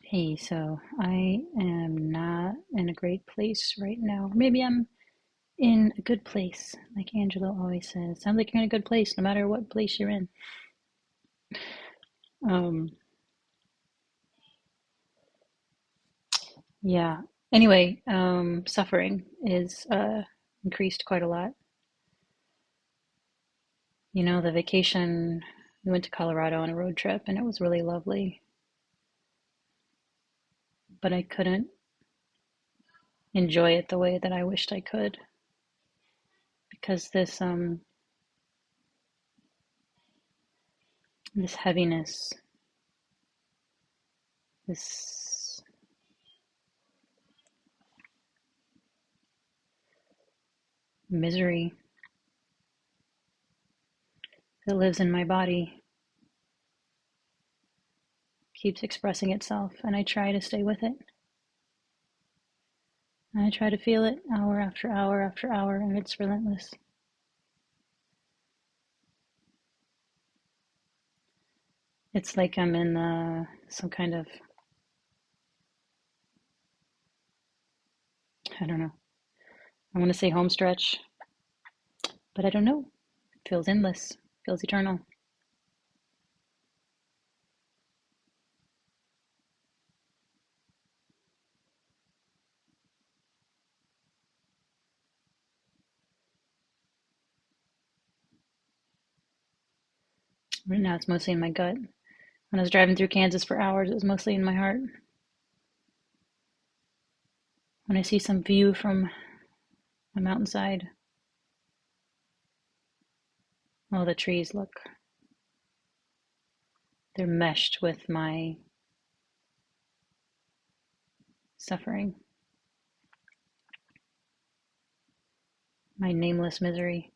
Hey, so I am not in a great place right now. Maybe I'm in a good place, like Angela always says. Sounds like you're in a good place no matter what place you're in. Um, yeah. Anyway, suffering is increased quite a lot. You know, the vacation, we went to Colorado on a road trip and it was really lovely, but I couldn't enjoy it the way that I wished I could because this heaviness, this misery that lives in my body keeps expressing itself, and I try to stay with it. I try to feel it hour after hour after hour, and it's relentless. It's like I'm in some kind of, I don't know, I want to say home stretch, but I don't know. It feels endless, feels eternal. Right now, it's mostly in my gut. When I was driving through Kansas for hours, it was mostly in my heart. When I see some view from a mountainside, oh, the trees look, they're meshed with my suffering, my nameless misery.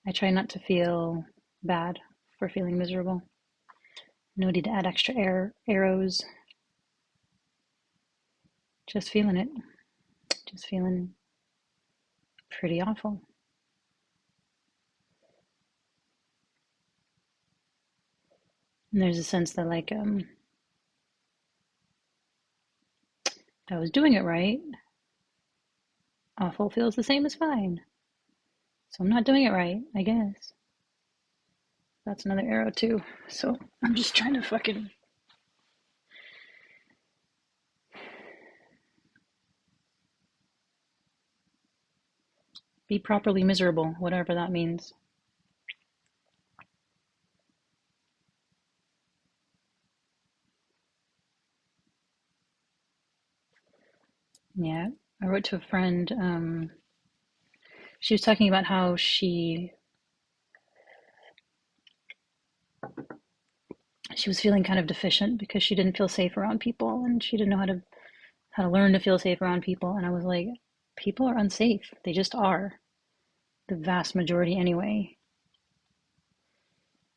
I try not to feel bad for feeling miserable. No need to add extra arrows. Just feeling it. Just feeling pretty awful. And there's a sense that if I was doing it right, awful feels the same as fine. So I'm not doing it right, I guess. That's another arrow too. So I'm just trying to fucking be properly miserable, whatever that means. Yeah. I wrote to a friend. She was talking about how she was feeling kind of deficient because she didn't feel safe around people and she didn't know how to learn to feel safe around people. And I was like, people are unsafe. They just are. The vast majority anyway.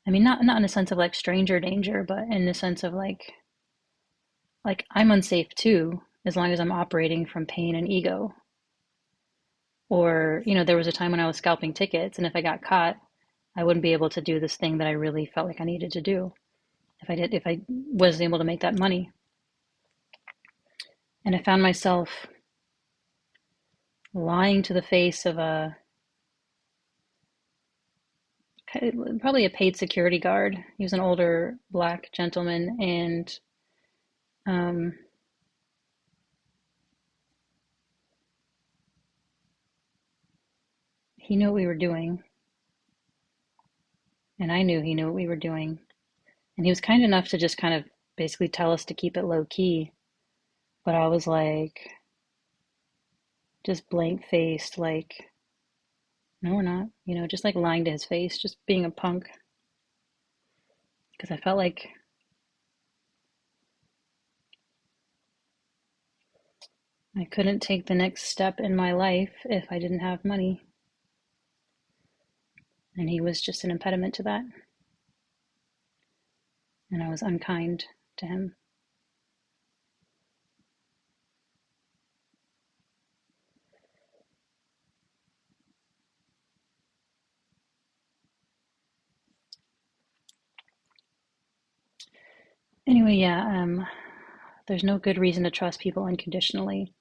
I mean, not in a sense of like stranger danger, but in the sense of like I'm unsafe too, as long as I'm operating from pain and ego. Or, there was a time when I was scalping tickets, and if I got caught, I wouldn't be able to do this thing that I really felt like I needed to do if I wasn't able to make that money. And I found myself lying to the face of a probably a paid security guard. He was an older black gentleman, and um, he knew what we were doing, and I knew he knew what we were doing. And he was kind enough to just kind of basically tell us to keep it low key. But I was like, just blank faced, like, no, we're not, just like lying to his face, just being a punk. Because I felt like I couldn't take the next step in my life if I didn't have money. And he was just an impediment to that. And I was unkind to him. Anyway, yeah, there's no good reason to trust people unconditionally.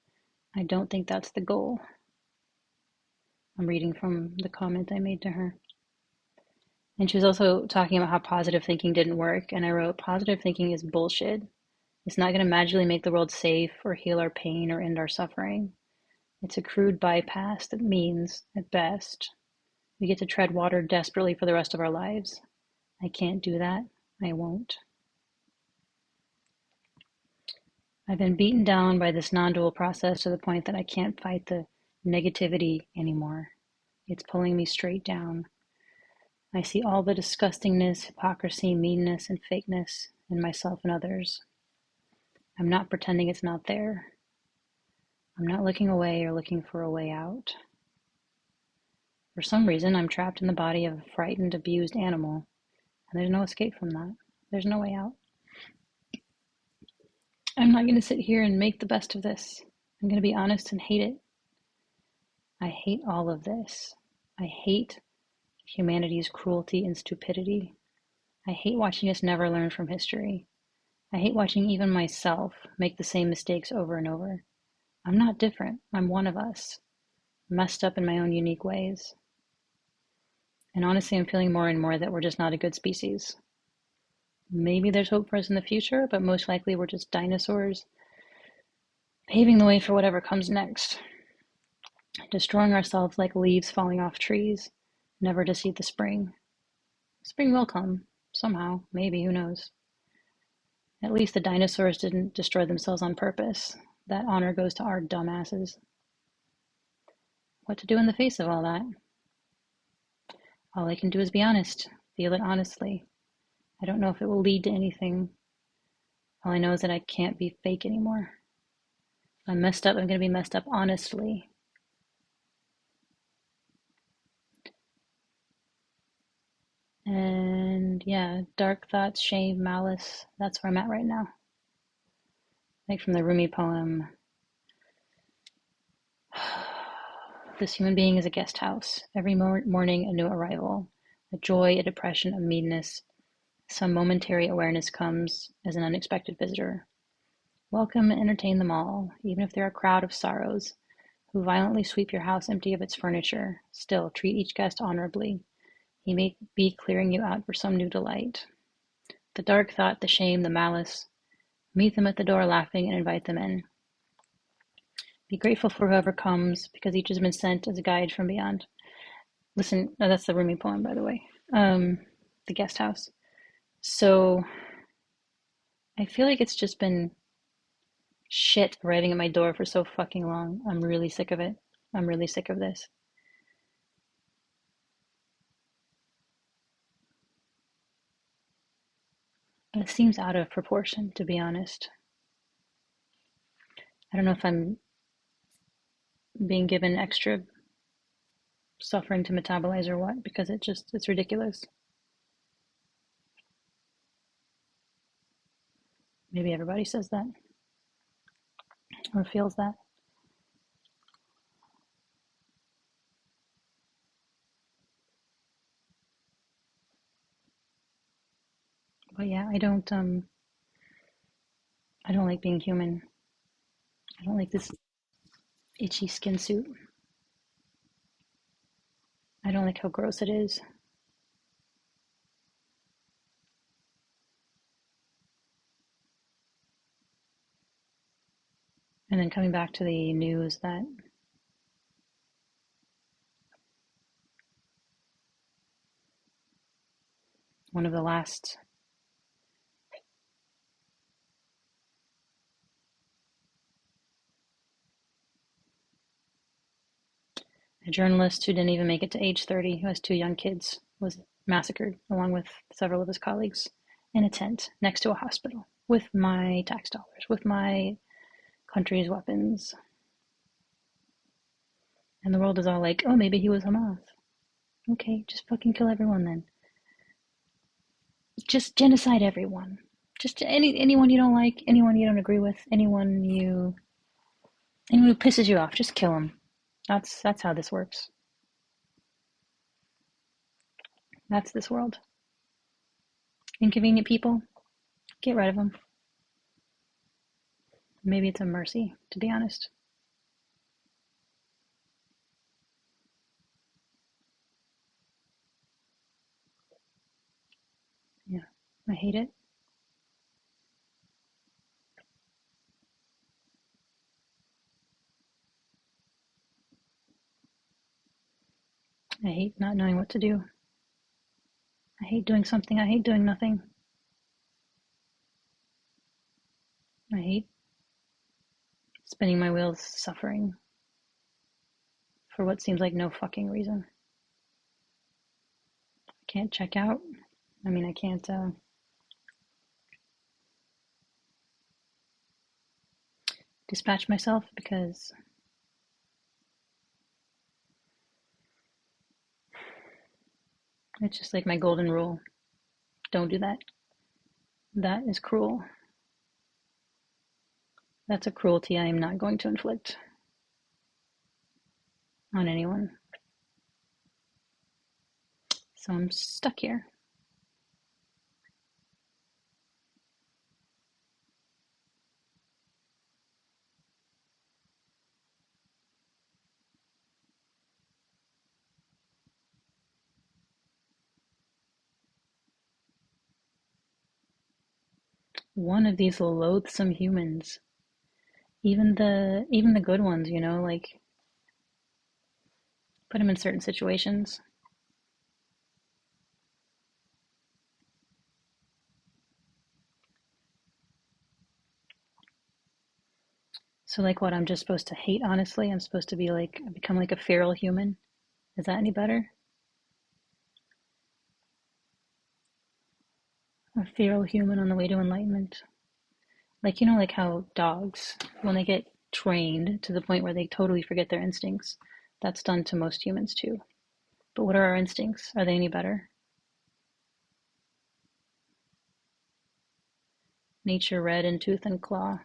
I don't think that's the goal. I'm reading from the comment I made to her. And she was also talking about how positive thinking didn't work. And I wrote, positive thinking is bullshit. It's not going to magically make the world safe or heal our pain or end our suffering. It's a crude bypass that means, at best, we get to tread water desperately for the rest of our lives. I can't do that. I won't. I've been beaten down by this non-dual process to the point that I can't fight the negativity anymore. It's pulling me straight down. I see all the disgustingness, hypocrisy, meanness, and fakeness in myself and others. I'm not pretending it's not there. I'm not looking away or looking for a way out. For some reason, I'm trapped in the body of a frightened, abused animal, and there's no escape from that. There's no way out. I'm not going to sit here and make the best of this. I'm going to be honest and hate it. I hate all of this. I hate humanity's cruelty and stupidity. I hate watching us never learn from history. I hate watching even myself make the same mistakes over and over. I'm not different. I'm one of us, messed up in my own unique ways. And honestly, I'm feeling more and more that we're just not a good species. Maybe there's hope for us in the future, but most likely we're just dinosaurs paving the way for whatever comes next, destroying ourselves like leaves falling off trees, never to see the spring. Spring will come, somehow, maybe, who knows. At least the dinosaurs didn't destroy themselves on purpose. That honor goes to our dumbasses. What to do in the face of all that? All I can do is be honest, feel it honestly. I don't know if it will lead to anything. All I know is that I can't be fake anymore. If I'm messed up, I'm going to be messed up honestly. And yeah, dark thoughts, shame, malice, that's where I'm at right now. Like from the Rumi poem, this human being is a guest house. Every morning a new arrival, a joy, a depression, a meanness. Some momentary awareness comes as an unexpected visitor. Welcome and entertain them all, even if they're a crowd of sorrows, who violently sweep your house empty of its furniture. Still, treat each guest honorably. He may be clearing you out for some new delight. The dark thought, the shame, the malice. Meet them at the door laughing and invite them in. Be grateful for whoever comes, because each has been sent as a guide from beyond. Listen, no, that's the Rumi poem, by the way. The guest house. So I feel like it's just been shit arriving at my door for so fucking long. I'm really sick of it. I'm really sick of this. It seems out of proportion, to be honest. I don't know if I'm being given extra suffering to metabolize or what, because it's ridiculous. Maybe everybody says that or feels that. But yeah, I don't like being human. I don't like this itchy skin suit. I don't like how gross it is. And then coming back to the news that one of the last a journalist who didn't even make it to age 30, who has two young kids, was massacred along with several of his colleagues in a tent next to a hospital with my tax dollars, with my country's weapons. And the world is all like, oh, maybe he was Hamas. Okay, just fucking kill everyone then. Just genocide everyone. Just anyone you don't like, anyone you don't agree with, anyone who pisses you off, just kill them. That's how this works. That's this world. Inconvenient people, Get rid of them. Maybe it's a mercy, to be honest. Yeah, I hate it. I hate not knowing what to do. I hate doing something. I hate doing nothing. I hate spinning my wheels suffering for what seems like no fucking reason. I can't check out. I mean, I can't dispatch myself because it's just like my golden rule. Don't do that. That is cruel. That's a cruelty I am not going to inflict on anyone. So I'm stuck here. One of these loathsome humans. Even the good ones, you know, like put them in certain situations. So like what I'm just supposed to hate honestly? I'm supposed to be like become like a feral human? Is that any better? A feral human on the way to enlightenment. Like you know like how dogs when they get trained to the point where they totally forget their instincts, that's done to most humans too. But what are our instincts? Are they any better? Nature red in tooth and claw.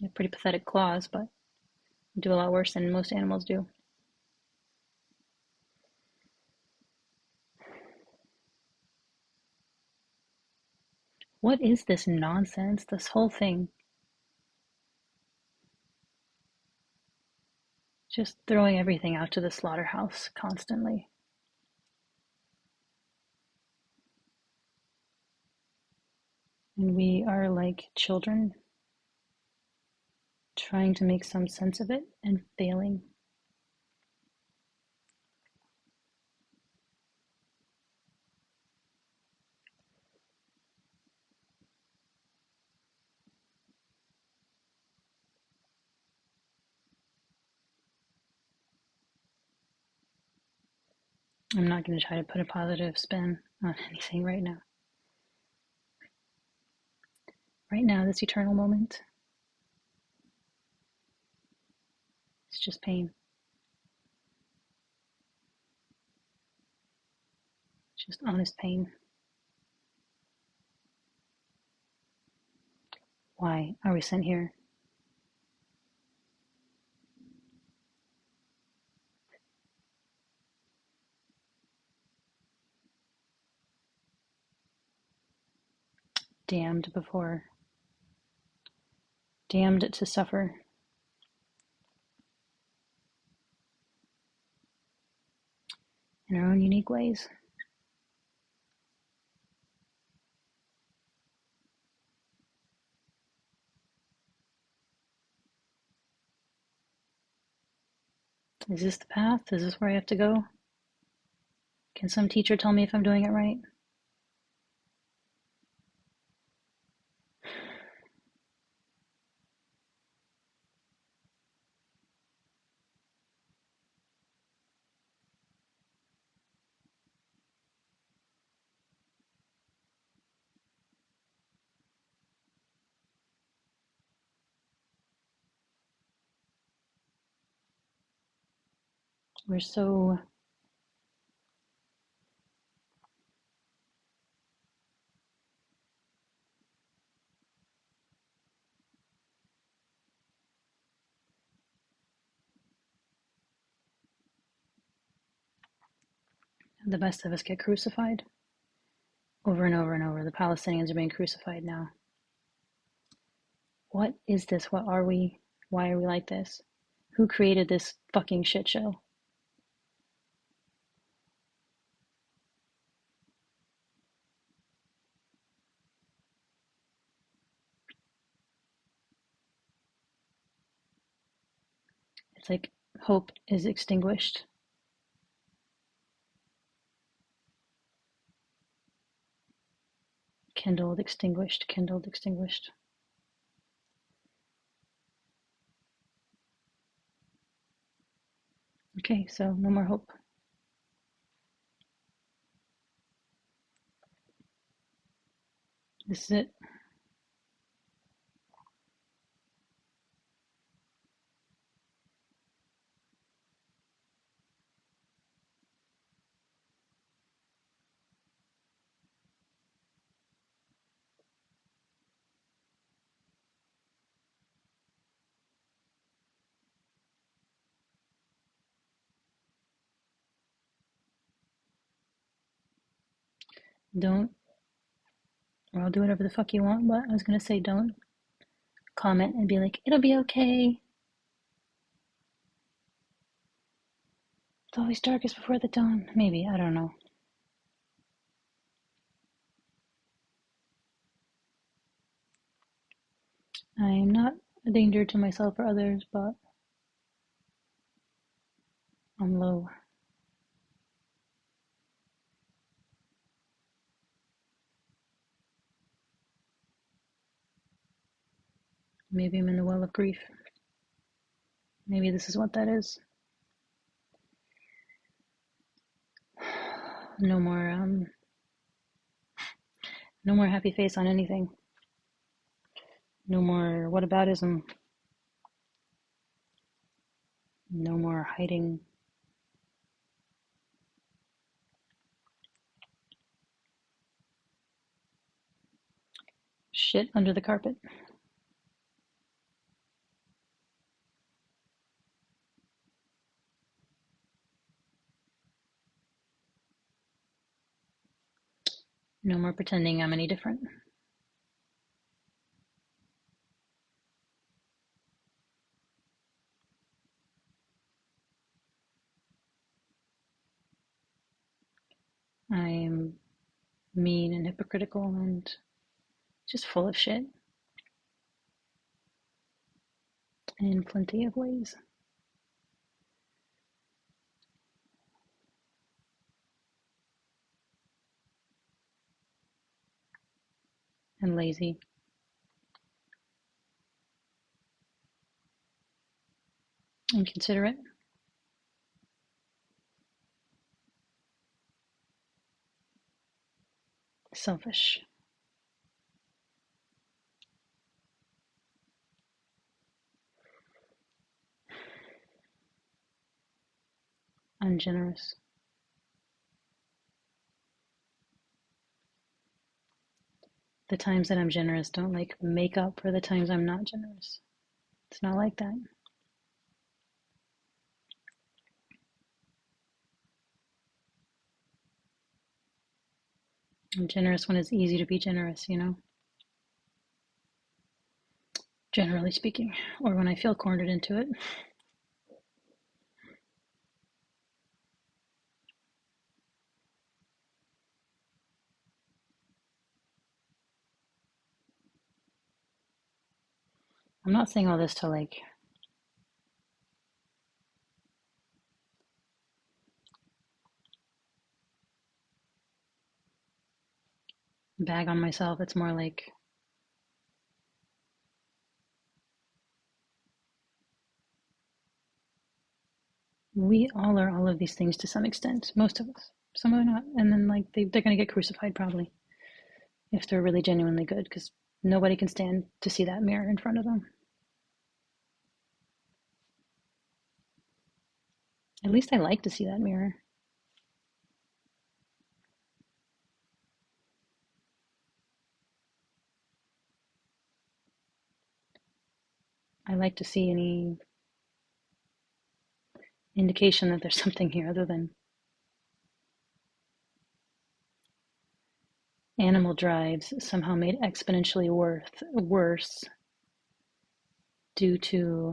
They have pretty pathetic claws, but do a lot worse than most animals do. What is this nonsense? This whole thing. Just throwing everything out to the slaughterhouse constantly. And we are like children trying to make some sense of it and failing. I'm not going to try to put a positive spin on anything right now. Right now, this eternal moment, it's just pain. It's just honest pain. Why are we sent here? Damned before, damned to suffer. In our own unique ways. Is this the path? Is this where I have to go? Can some teacher tell me if I'm doing it right? We're so The best of us get crucified over and over and over. The Palestinians are being crucified now. What is this? What are we? Why are we like this? Who created this fucking shit show? It's like hope is extinguished. Kindled, extinguished, kindled, extinguished. Okay, so no more hope. This is it. Don't, or I'll do whatever the fuck you want, but I was gonna say don't comment and be like, it'll be okay. It's always darkest before the dawn. Maybe, I don't know. I am not a danger to myself or others, but I'm low. Maybe I'm in the well of grief. Maybe this is what that is. No more, no more happy face on anything. No more whataboutism. No more hiding. Shit under the carpet. No more pretending I'm any different. I am mean and hypocritical and just full of shit in plenty of ways. And lazy. Inconsiderate. Selfish. Ungenerous. The times that I'm generous don't like make up for the times I'm not generous. It's not like that. I'm generous when it's easy to be generous, you know? Generally speaking. Or when I feel cornered into it. I'm not saying all this to like bag on myself. It's more like we all are all of these things to some extent. Most of us. Some are not. And then like they're going to get crucified probably if they're really genuinely good because nobody can stand to see that mirror in front of them. At least I like to see that mirror. I like to see any indication that there's something here other than animal drives somehow made exponentially worse due to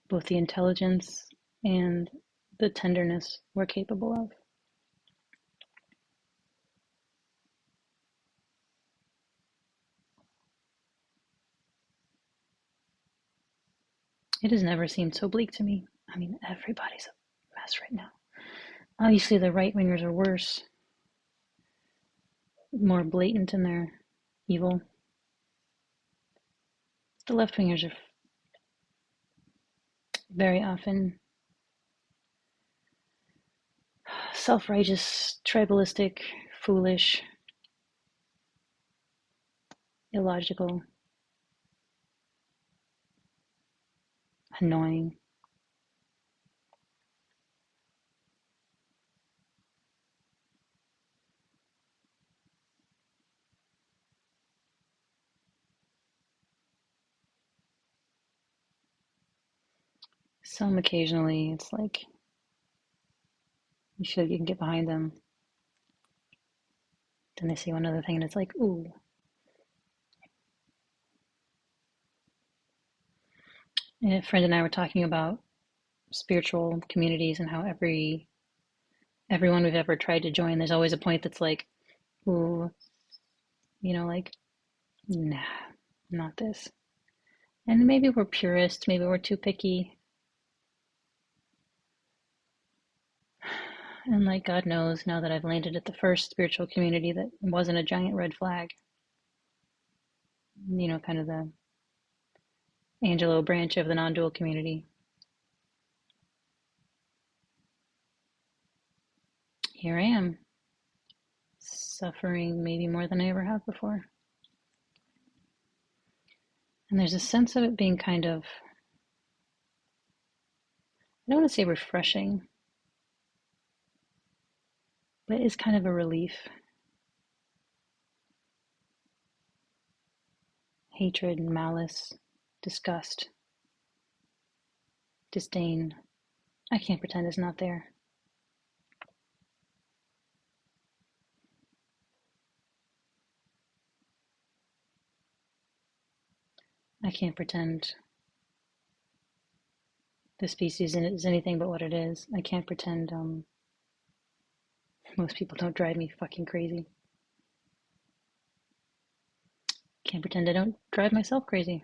both the intelligence and the tenderness we're capable of. It has never seemed so bleak to me. I mean, everybody's a mess right now. Obviously, the right wingers are worse, more blatant in their evil. The left wingers are very often self righteous, tribalistic, foolish, illogical, annoying. Some occasionally it's like you feel like you can get behind them. Then they say one other thing and it's like, ooh. And a friend and I were talking about spiritual communities and how everyone we've ever tried to join, there's always a point that's like, ooh, like, nah, not this. And maybe we're purists, maybe we're too picky. And like God knows, now that I've landed at the first spiritual community that wasn't a giant red flag, kind of the Angelo branch of the non-dual community. Here I am, suffering maybe more than I ever have before. And there's a sense of it being kind of, I don't want to say refreshing, but it's kind of a relief. Hatred, malice, disgust, disdain. I can't pretend it's not there. I can't pretend the species is anything but what it is. I can't pretend most people don't drive me fucking crazy. Can't pretend I don't drive myself crazy.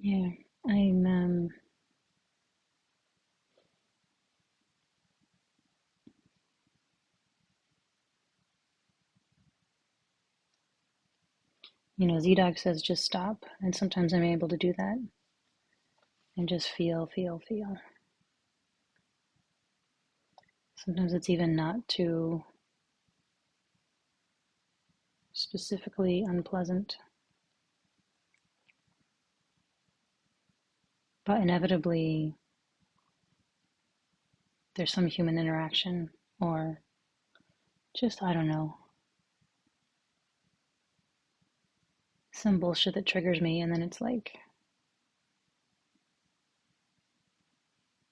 Yeah, I'm, Z-Dog says just stop, and sometimes I'm able to do that and just feel. Sometimes it's even not too specifically unpleasant, but inevitably there's some human interaction or just, I don't know, some bullshit that triggers me, and then it's like,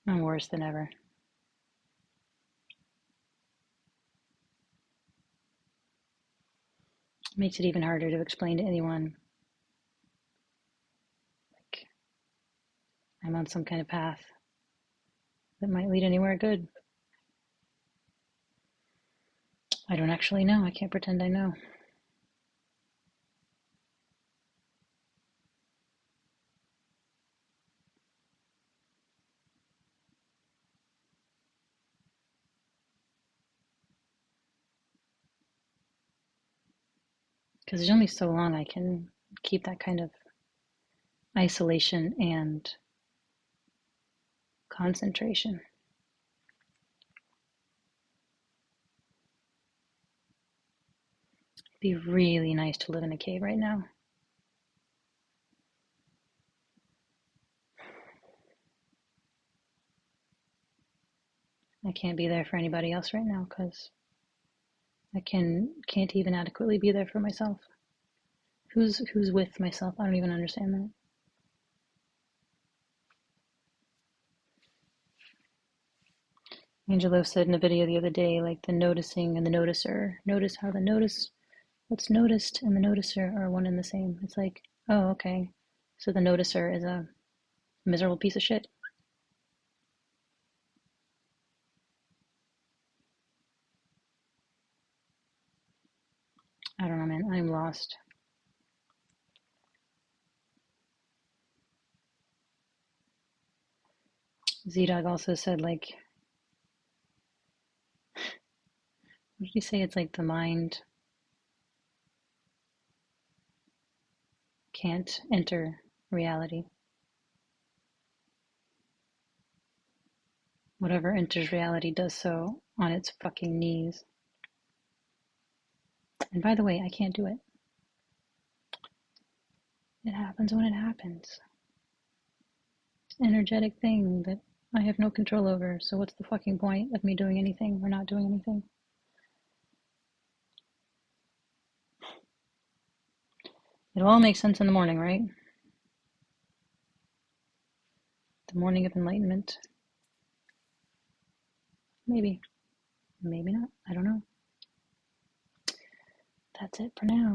I'm worse than ever. It makes it even harder to explain to anyone, like, I'm on some kind of path that might lead anywhere good. I don't actually know. I can't pretend I know. Because there's only so long I can keep that kind of isolation and concentration. It'd be really nice to live in a cave right now. I can't be there for anybody else right now because I can't even adequately be there for myself. Who's with myself? I don't even understand that. Angelo said in a video the other day, like the noticing and the noticer. Notice how what's noticed and the noticer are one and the same. It's like, oh, okay. So the noticer is a miserable piece of shit. I don't know, man. I'm lost. Z-Dog also said, like, what did he say? It's like the mind can't enter reality. Whatever enters reality does so on its fucking knees. And by the way, I can't do it. It happens when it happens. It's an energetic thing that I have no control over. So what's the fucking point of me doing anything or not doing anything? It'll all make sense in the morning, right? The morning of enlightenment. Maybe. Maybe not. I don't know. That's it for now.